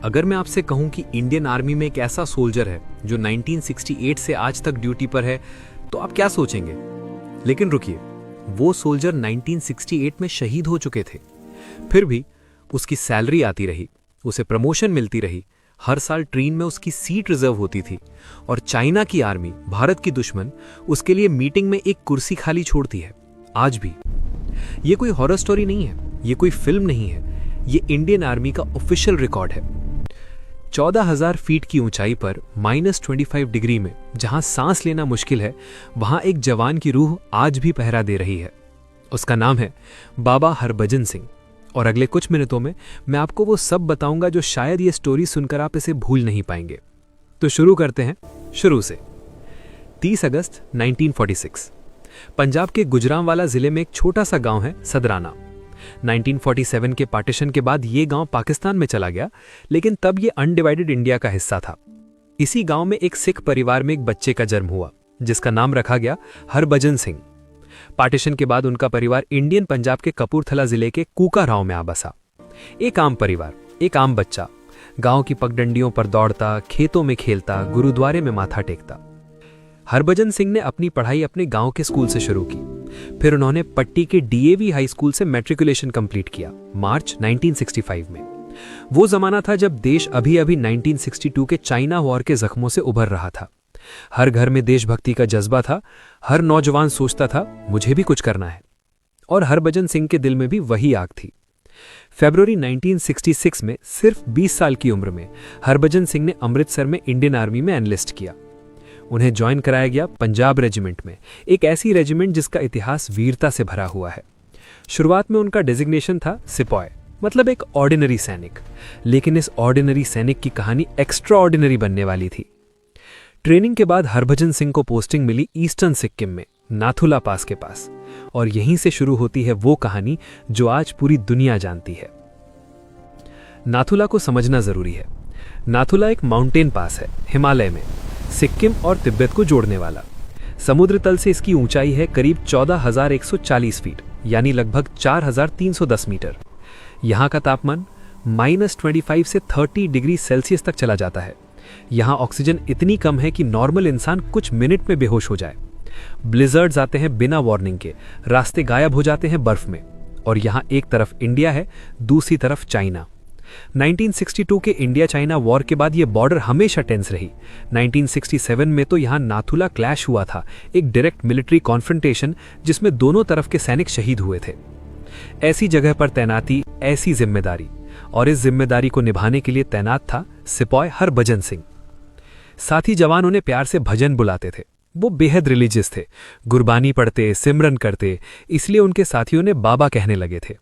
अगर मैं आपसे कहूं कि इंडियन आर्मी में एक ऐसा सोल्जर है जो 1968 से आज तक ड्यूटी पर है, तो आप क्या सोचेंगे? लेकिन रुकिए, वो सोल्जर 1968 में शहीद हो चुके थे। फिर भी उसकी सैलरी आती रही, उसे प्रमोशन मिलती रही, हर साल ट्रेन में उसकी सीट रिजर्व होती थी और चाइना की आर्मी, भारत की दुश्मन, उसके लिए मीटिंग में एक कुर्सी खाली छोड़ती है। आज भी ये कोई हॉरर स्टोरी नहीं है, ये कोई फिल्म नहीं है, ये इंडियन आर्मी का ऑफिशियल रिकॉर्ड है। 14,000 फीट की ऊंचाई पर -25 डिग्री में जहां सांस लेना मुश्किल है, वहां एक जवान की रूह आज भी पहरा दे रही है। उसका नाम है बाबा हरभजन सिंह। और अगले कुछ मिनटों में मैं आपको वो सब बताऊंगा जो शायद ये स्टोरी सुनकर आप इसे भूल नहीं पाएंगे। तो शुरू करते हैं शुरू से। 30 अगस्त 1946 पंजाब के गुजरांवाला जिले में एक छोटा सा गांव है सदराना। 1947 के पार्टीशन के बाद ये गांव पाकिस्तान में चला गया, लेकिन तब ये अनडिवाइडेड इंडिया का हिस्सा था। इसी गांव में एक सिख परिवार में एक बच्चे का जन्म हुआ, जिसका नाम रखा गया हरभजन सिंह। पार्टीशन के बाद उनका परिवार इंडियन पंजाब के कपूरथला जिले के कूकाराव में आ बसा। एक आम परिवार, एक आम बच्चा, गांव की पगडंडियों पर दौड़ता, खेतों में खेलता, गुरुद्वारे में माथा टेकता। हरभजन सिंह ने अपनी पढ़ाई अपने गांव के स्कूल से शुरू की। फिर उन्होंने पट्टी के डीएवी हाई स्कूल से मैट्रिकुलेशन कंप्लीट किया मार्च 1965 में। वो जमाना था जब देश अभी अभी 1962 के चाइना वॉर के जख्मों से उभर रहा था। हर घर में देशभक्ति का जज्बा था, हर नौजवान सोचता था मुझे भी कुछ करना है। और हरभजन सिंह के दिल में भी वही आग थी। फरवरी 1966 में सिर्फ 20 साल की उम्र में हरभजन सिंह ने अमृतसर में इंडियन आर्मी में एनलिस्ट किया। उन्हें ज्वाइन कराया गया पंजाब रेजिमेंट में, एक ऐसी रेजिमेंट जिसका इतिहास वीरता से भरा हुआ है। शुरुआत में उनका डेजिग्नेशन था सिपॉय, मतलब एक ऑर्डिनरी सैनिक। लेकिन इस ऑर्डिनरी सैनिक की कहानी एक्स्ट्रा ऑर्डिनरी बनने वाली थी। ट्रेनिंग के बाद हरभजन सिंह को पोस्टिंग मिली ईस्टर्न सिक्किम में, नाथुला पास के पास। और यहीं से शुरू होती है वो कहानी जो आज पूरी दुनिया जानती है। नाथुला को समझना जरूरी है। नाथुला एक माउंटेन पास है हिमालय में, सिक्किम और तिब्बत को जोड़ने वाला। समुद्र तल से इसकी ऊंचाई है करीब 14,140 फीट, यानी लगभग 4,310 मीटर। यहाँ का तापमान -25 से 30 डिग्री सेल्सियस तक चला जाता है। यहाँ ऑक्सीजन इतनी कम है कि नॉर्मल इंसान कुछ मिनट में बेहोश हो जाए। ब्लिजर्ड्स आते हैं बिना वार्निंग के, रास्ते गायब हो जाते हैं बर्फ में। और यहाँ एक तरफ इंडिया है, दूसरी तरफ चाइना। 1962 के इंडिया चाइना वॉर के बाद ये बॉर्डर हमेशा टेंस रही। 1967 में तो यहाँ नाथुला क्लैश हुआ था, एक डायरेक्ट मिलिट्री कॉन्फ्रंटेशन जिसमें दोनों तरफ के सैनिक शहीद हुए थे। ऐसी जगह पर तैनाती, ऐसी जिम्मेदारी, और इस जिम्मेदारी को निभाने के लिए तैनात था सिपॉय हरभजन सिंह। साथी जवान उन्हें प्यार से भजन बुलाते थे। वो बेहद रिलीजियस थे, गुरबानी पढ़ते, सिमरन करते, इसलिए उनके साथियों ने बाबा कहने लगे थे।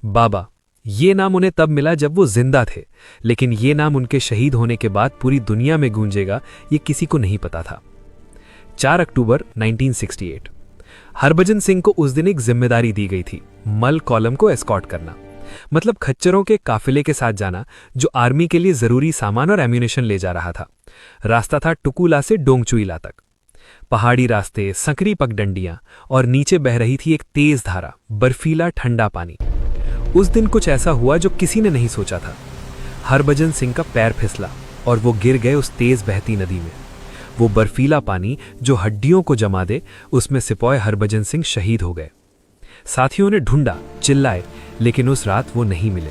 बाबा, ये नाम उन्हें तब मिला जब वो जिंदा थे, लेकिन ये नाम उनके शहीद होने के बाद पूरी दुनिया में गूंजेगा ये किसी को नहीं पता था। 4 अक्टूबर 1968 हरभजन सिंह को उस दिन एक जिम्मेदारी दी गई थी, मल कॉलम को एस्कॉर्ट करना, मतलब खच्चरों के काफिले के साथ जाना जो आर्मी के लिए जरूरी सामान और एम्यूनेशन ले जा रहा था। रास्ता था टुकुला से डोंगचुईला तक। पहाड़ी रास्ते, संकरी पगडंडियां, और नीचे बह रही थी एक तेज धारा, बर्फीला ठंडा पानी। उस दिन कुछ ऐसा हुआ जो किसी ने नहीं सोचा था। हरभजन सिंह का पैर फिसला और वो गिर गए उस तेज बहती नदी में। वो बर्फीला पानी जो हड्डियों को जमा दे, उसमें सिपॉय हरभजन सिंह शहीद हो गए। साथियों ने ढूंढा, चिल्लाए, लेकिन उस रात वो नहीं मिले।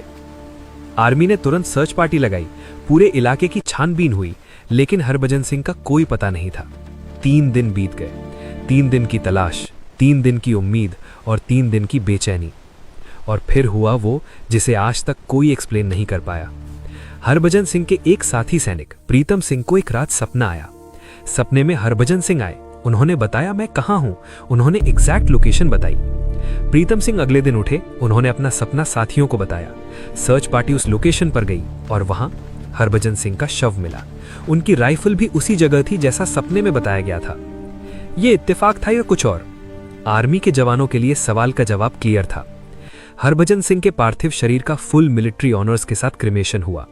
आर्मी ने तुरंत सर्च पार्टी लगाई, पूरे इलाके की छानबीन हुई, लेकिन हरभजन सिंह का कोई पता नहीं था। 3 दिन बीत गए, 3 दिन की तलाश, 3 दिन की उम्मीद और 3 दिन की बेचैनी। और फिर हुआ वो जिसे आज तक कोई एक्सप्लेन नहीं कर पाया। हरभजन सिंह के एक साथी सैनिक प्रीतम सिंह को एक रात सपना आया। सपने में हरभजन सिंह आए, उन्होंने बताया मैं कहाँ हूं, उन्होंने एग्जैक्ट लोकेशन बताई। प्रीतम सिंह अगले दिन उठे, उन्होंने अपना सपना साथियों को बताया। सर्च पार्टी उस लोकेशन पर गई और वहां हरभजन सिंह का शव मिला। उनकी राइफल भी उसी जगह थी जैसा सपने में बताया गया था। यह इत्तेफाक था या कुछ और? आर्मी के जवानों के लिए सवाल का जवाब क्लियर था। हरभजन सिंह के पार्थिव शरीर का फुल मिलिट्री ऑनर्स के साथ क्रिमेशन हुआ।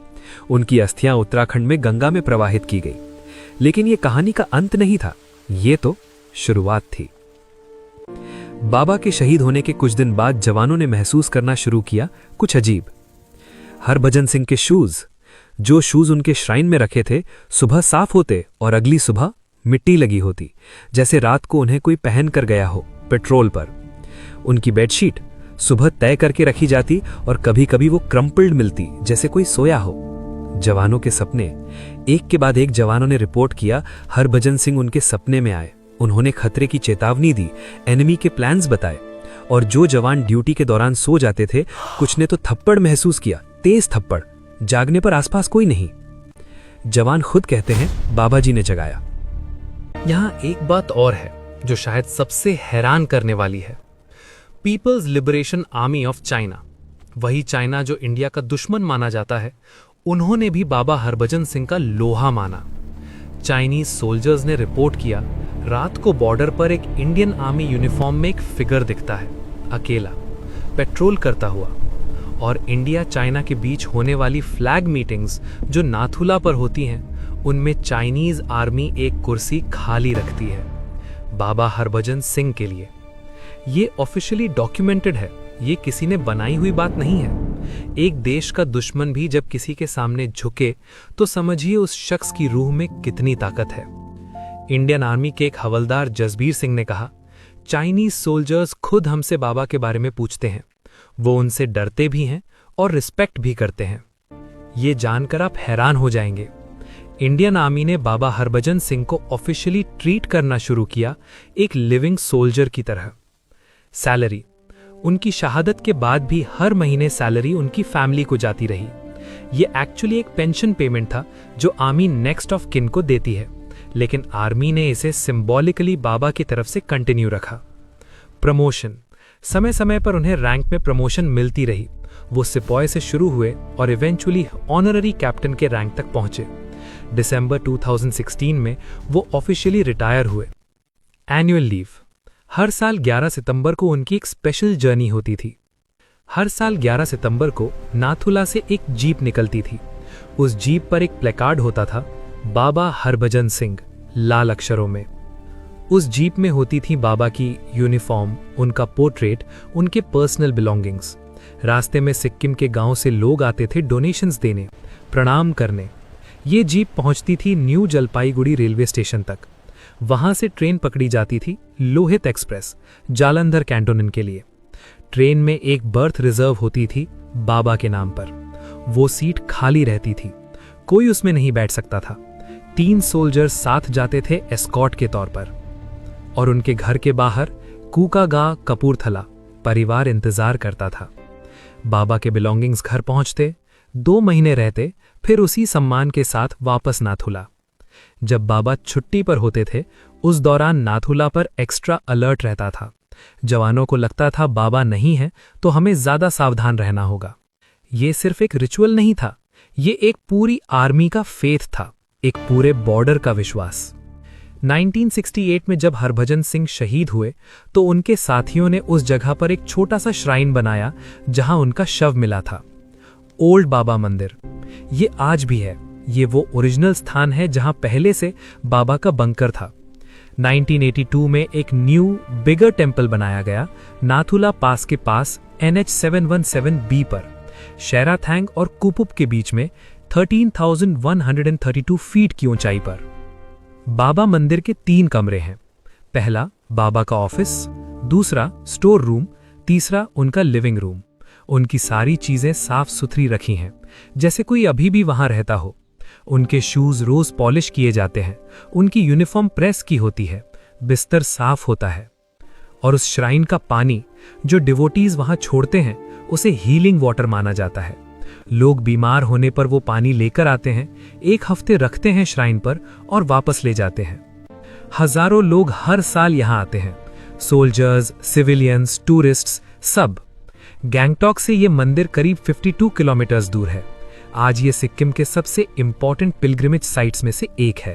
उनकी अस्थियां उत्तराखंड में गंगा में प्रवाहित की गई। लेकिन यह कहानी का अंत नहीं था, ये तो शुरुआत थी। बाबा के शहीद होने के कुछ दिन बाद जवानों ने महसूस करना शुरू किया कुछ अजीब। हरभजन सिंह के शूज, जो शूज उनके श्राइन में रखे थे सुबह साफ होते और अगली सुबह मिट्टी लगी होती, जैसे रात को उन्हें कोई पहन कर गया हो पेट्रोल पर। उनकी बेडशीट सुबह तय करके रखी जाती और कभी कभी वो क्रम्पल्ड मिलती, जैसे कोई सोया हो। जवानों के सपने, एक के बाद एक जवानों ने रिपोर्ट किया हरभजन सिंह उनके सपने में आए। उन्होंने खतरे की चेतावनी दी, एनिमी के प्लान्स बताए, और जो जवान ड्यूटी के दौरान सो जाते थे कुछ ने तो थप्पड़ महसूस किया, तेज थप्पड़। जागने पर आसपास कोई नहीं। जवान खुद कहते हैं बाबा जी ने जगाया। यहां एक बात और है जो शायद सबसे हैरान करने वाली है। People's Liberation Army of China, वही चाइना जो इंडिया का दुश्मन माना जाता है, उन्होंने भी बाबा हरभजन सिंह का लोहा माना। चाइनीज सोल्जर्स ने रिपोर्ट किया, रात को बॉर्डर पर एक इंडियन आर्मी यूनिफॉर्म में एक फिगर दिखता है, अकेला, पेट्रोल करता हुआ। और इंडिया चाइना के बीच होने वाली फ्लैग मीटिंग्स जो नाथुला पर होती हैं, उनमें चाइनीज आर्मी एक कुर्सी खाली रखती है बाबा हरभजन सिंह के लिए। ये ऑफिशियली डॉक्यूमेंटेड है, ये किसी ने बनाई हुई बात नहीं है। एक देश का दुश्मन भी जब किसी के सामने झुके तो समझिए उस शख्स की रूह में कितनी ताकत है। इंडियन आर्मी के एक हवलदार जसबीर सिंह ने कहा, चाइनीज सोल्जर्स खुद हमसे बाबा के बारे में पूछते हैं, वो उनसे डरते भी हैं और रिस्पेक्ट भी करते हैं। ये जानकर आप हैरान हो जाएंगे, इंडियन आर्मी ने बाबा हरभजन सिंह को ऑफिशियली ट्रीट करना शुरू किया एक लिविंग सोल्जर की तरह। सैलरी, उनकी शहादत के बाद भी हर महीने सैलरी उनकी फैमिली को जाती रही। ये एक्चुअली एक पेंशन पेमेंट था जो आर्मी नेक्स्ट ऑफ किन को देती है, लेकिन आर्मी ने इसे सिंबॉलिकली बाबा की तरफ से कंटिन्यू रखा। प्रमोशन, समय समय पर उन्हें रैंक में प्रमोशन मिलती रही। वो सिपाही से शुरू हुए और इवेंचुअली ऑनररी कैप्टन के रैंक तक पहुंचे। दिसंबर 2016 में वो ऑफिशियली रिटायर हुए। एनुअल लीव, हर साल 11 सितंबर को उनकी एक स्पेशल जर्नी होती थी। हर साल 11 सितंबर को नाथुला से एक जीप निकलती थी। उस जीप पर एक प्लेकार्ड होता था, बाबा हरभजन सिंह, लाल अक्षरों में। उस जीप में होती थी बाबा की यूनिफॉर्म, उनका पोर्ट्रेट, उनके पर्सनल बिलोंगिंग्स। रास्ते में सिक्किम के गांव से लोग आते थे डोनेशंस देने, प्रणाम करने। ये जीप पहुंचती थी न्यू जलपाईगुड़ी रेलवे स्टेशन तक। वहां से ट्रेन पकड़ी जाती थी लोहित एक्सप्रेस, जालंधर कैंटोनमेंट के लिए। ट्रेन में एक बर्थ रिजर्व होती थी बाबा के नाम पर। वो सीट खाली रहती थी, कोई उसमें नहीं बैठ सकता था। 3 सोल्जर्स साथ जाते थे एस्कॉर्ट के तौर पर। और उनके घर के बाहर कूकागांव, कपूरथला परिवार इंतजार करता था। बाबा के बिलोंगिंग्स घर पहुंचते, 2 महीने रहते, फिर उसी सम्मान के साथ वापस नाथुला। जब बाबा छुट्टी पर होते थे, उस दौरान नाथुला पर एक्स्ट्रा अलर्ट रहता था। जवानों को लगता था बाबा नहीं है तो हमें ज्यादा सावधान रहना होगा। ये सिर्फ एक रिचुअल नहीं था, ये एक पूरी आर्मी का फेथ था, एक पूरे बॉर्डर का विश्वास। 1968 में जब हरभजन सिंह शहीद हुए तो उनके साथियों ने उस जगह पर एक छोटा सा श्राइन बनाया जहां उनका शव मिला था। ओल्ड बाबा मंदिर, ये आज भी है। ये वो ओरिजिनल स्थान है जहां पहले से बाबा का बंकर था। 1982 में एक न्यू बिगर टेम्पल बनाया गया नाथुला पास के पास NH 717B पर, शेराथैंग और कुपुप के बीच में 13,132 फीट की ऊंचाई पर। बाबा मंदिर के 3 कमरे हैं। पहला बाबा का ऑफिस, दूसरा स्टोर रूम, तीसरा उनका लिविंग रूम। उनकी सारी चीजें साफ सुथरी रखी हैं, जैसे कोई अभी भी वहां रहता हो। उनके शूज रोज पॉलिश किए जाते हैं, उनकी यूनिफॉर्म प्रेस की होती है, बिस्तर साफ होता है। और उस श्राइन का पानी जो डिवोटीज वहां छोड़ते हैं, उसे हीलिंग वाटर माना जाता है। लोग बीमार होने पर वो पानी लेकर आते हैं, 1 हफ्ते रखते हैं श्राइन पर और वापस ले जाते हैं। हजारों लोग हर साल यहां आते हैं, सोल्जर्स, सिविलियंस, टूरिस्ट्स, सब। गैंगटॉक से ये मंदिर करीब 52 किलोमीटर दूर है। आज ये सिक्किम के सबसे इंपॉर्टेंट पिलग्रिमेज साइट्स में से एक है।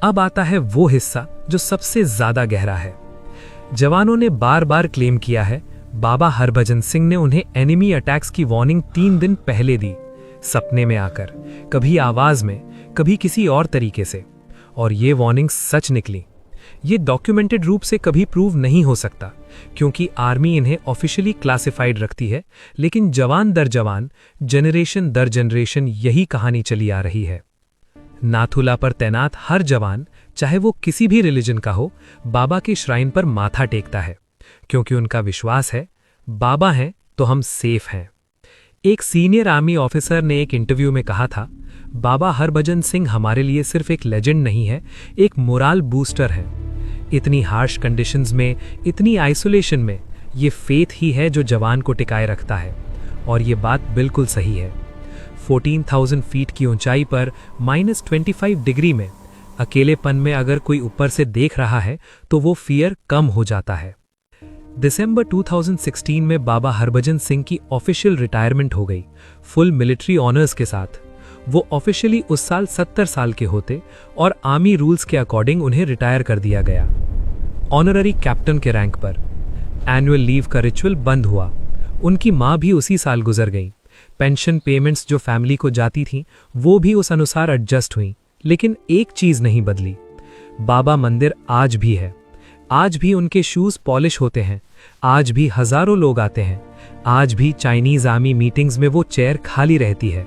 अब आता है वो हिस्सा जो सबसे ज्यादा गहरा है। जवानों ने बार बार क्लेम किया है बाबा हरभजन सिंह ने उन्हें एनिमी अटैक्स की वार्निंग 3 दिन पहले दी, सपने में आकर, कभी आवाज में, कभी किसी और तरीके से। और ये वार्निंग सच निकली। ये डॉक्यूमेंटेड रूप से कभी प्रूव नहीं हो सकता, क्योंकि आर्मी इन्हें ऑफिशियली क्लासिफाइड रखती है, लेकिन जवान दर जवान, जनरेशन दर जनरेशन यही कहानी चली आ रही है। नाथुला पर तैनात हर जवान, चाहे वो किसी भी रिलीजन का हो, बाबा के श्राइन पर माथा टेकता है, क्योंकि उनका विश्वास है बाबा हैं तो हम सेफ हैं। एक सीनियर आर्मी ऑफिसर ने एक इंटरव्यू में कहा था, बाबा हरभजन सिंह हमारे लिए सिर्फ एक लेजेंड नहीं है, एक मोरल बूस्टर है। इतनी हार्श कंडीशंस में, इतनी आइसोलेशन में, ये फेथ ही है जो जवान को टिकाए रखता है। और ये बात बिल्कुल सही है। 14,000 फीट की ऊंचाई पर -25 डिग्री में अकेलेपन में अगर कोई ऊपर से देख रहा है तो वो फियर कम हो जाता है। दिसंबर 2016 में बाबा हरभजन सिंह की ऑफिशियल रिटायरमेंट हो गई, फुल मिलिट्री ऑनर्स के साथ। वो ऑफिशियली उस साल 70 साल के होते और आर्मी रूल्स के अकॉर्डिंग उन्हें रिटायर कर दिया गया, ऑनररी कैप्टन के रैंक पर। एनुअल लीव का रिचुअल बंद हुआ। उनकी मां भी उसी साल गुजर गई। पेंशन पेमेंट्स जो फैमिली को जाती थीं, वो भी उस अनुसार एडजस्ट हुई। लेकिन एक चीज नहीं बदली, बाबा मंदिर आज भी है। आज भी उनके शूज पॉलिश होते हैं, आज भी हजारों लोग आते हैं, आज भी चाइनीज आर्मी मीटिंग्स में वो चेयर खाली रहती है।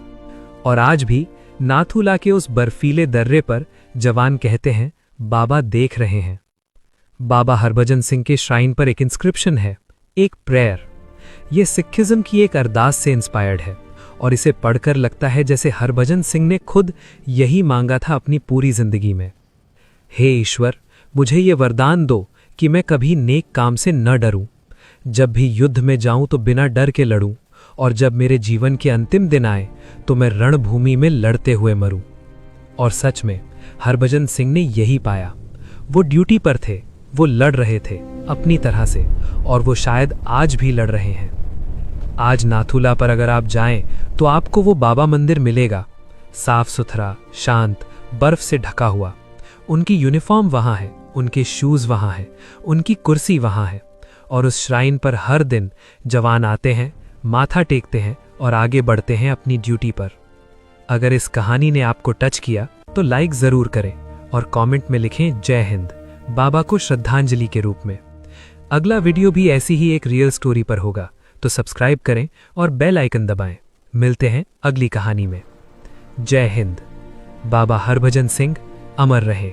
और आज भी नाथुला के उस बर्फीले दर्रे पर जवान कहते हैं, बाबा देख रहे हैं। बाबा हरभजन सिंह के श्राइन पर एक इंस्क्रिप्शन है, एक प्रेयर। ये सिखिज्म की एक अरदास से इंस्पायर्ड है और इसे पढ़कर लगता है जैसे हरभजन सिंह ने खुद यही मांगा था अपनी पूरी जिंदगी में। हे ईश्वर, मुझे ये वरदान दो कि मैं कभी नेक काम से न डरूं, जब भी युद्ध में जाऊं तो बिना डर के लड़ूं, और जब मेरे जीवन के अंतिम दिन आए तो मैं रणभूमि में लड़ते हुए मरूं। और सच में हरभजन सिंह ने यही पाया। वो ड्यूटी पर थे, वो लड़ रहे थे अपनी तरह से, और वो शायद आज भी लड़ रहे हैं। आज नाथुला पर अगर आप जाएं तो आपको वो बाबा मंदिर मिलेगा, साफ सुथरा, शांत, बर्फ से ढका हुआ। उनकी यूनिफॉर्म वहां है, उनके शूज वहां है, उनकी कुर्सी वहां है, और उस श्राइन पर हर दिन जवान आते हैं, माथा टेकते हैं और आगे बढ़ते हैं अपनी ड्यूटी पर। अगर इस कहानी ने आपको टच किया तो लाइक जरूर करें और कमेंट में लिखें जय हिंद, बाबा को श्रद्धांजलि के रूप में। अगला वीडियो भी ऐसी ही एक रियल स्टोरी पर होगा, तो सब्सक्राइब करें और बेल आइकन दबाएं। मिलते हैं अगली कहानी में। जय हिंद। बाबा हरभजन सिंह अमर रहे।